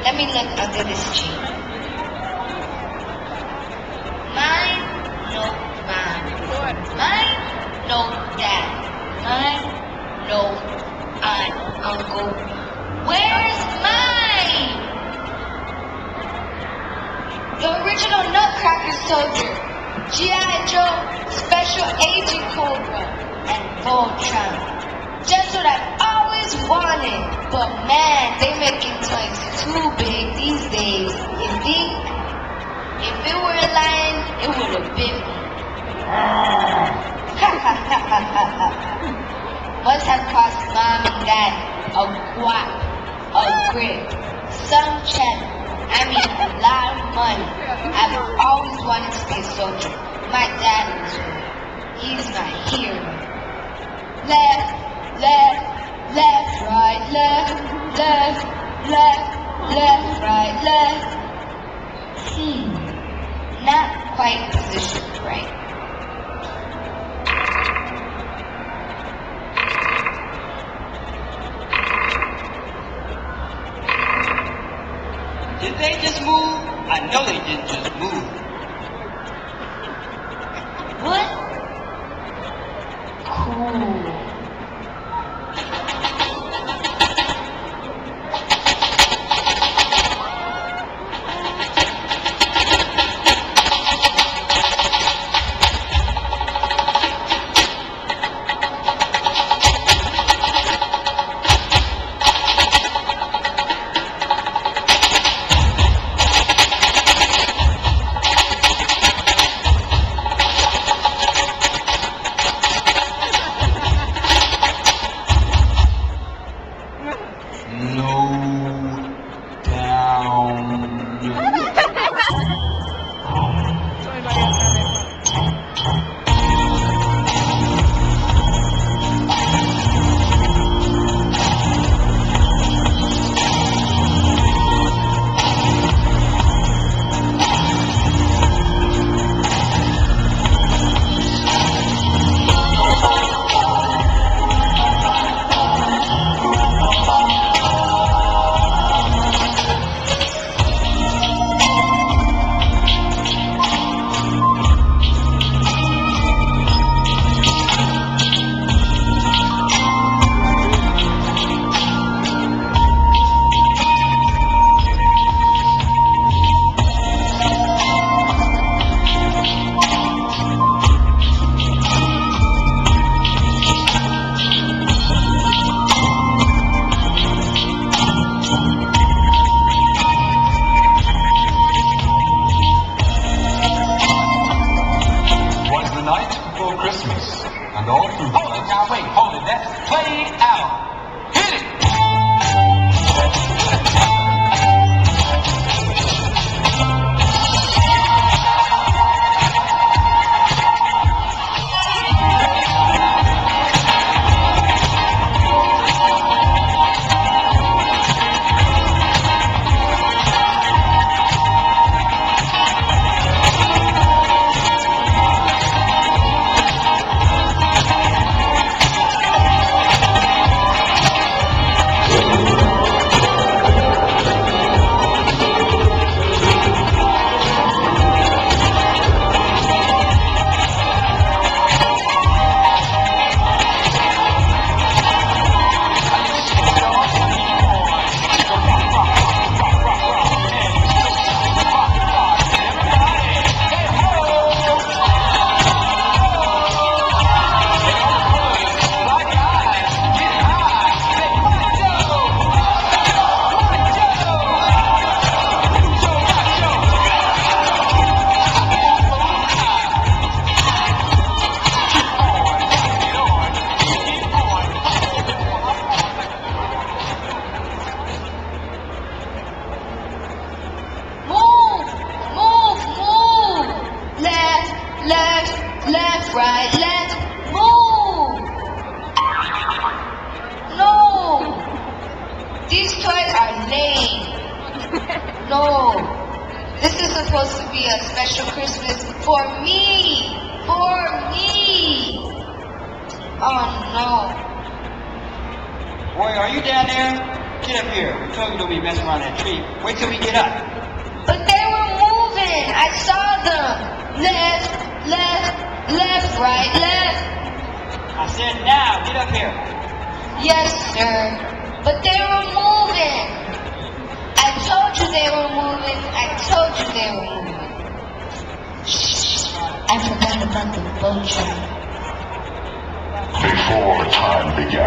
Let me look under this tree. Mine, no mom. Mine, no dad. Mine, no aunt, uncle. Where's mine? The original Nutcracker Soldier, G.I. Joe, Special Agent Cobra, and Voltron. Just what I've always wanted. But man, they making toys too big these days. You think? If it were a lion, it would have been me. Must have cost mom and dad a guap, a grip, some check. I mean, a lot of money. I've always wanted to be a soldier. My dad was one. He's my hero. Left, left, left, right, left, left, left, left, right, left. Not quite positioned right. Did they just move? I know they didn't just move. What? Cool. And all through the Hold it now, wait, hold it. Let's play it out. Hit it! Left, right, left, move! No! These toys are lame. No. This is supposed to be a special Christmas for me! For me! Oh no. Boy, are you down there? Get up here. We told you don't be messing around that tree. Wait till we get up. But they were moving. I saw them. Left, left, left, right, left. I said now, get up here. Yes, sir. But they were moving. I told you they were moving. I told you they were moving. Shh. I forgot about the boat train. Before time began.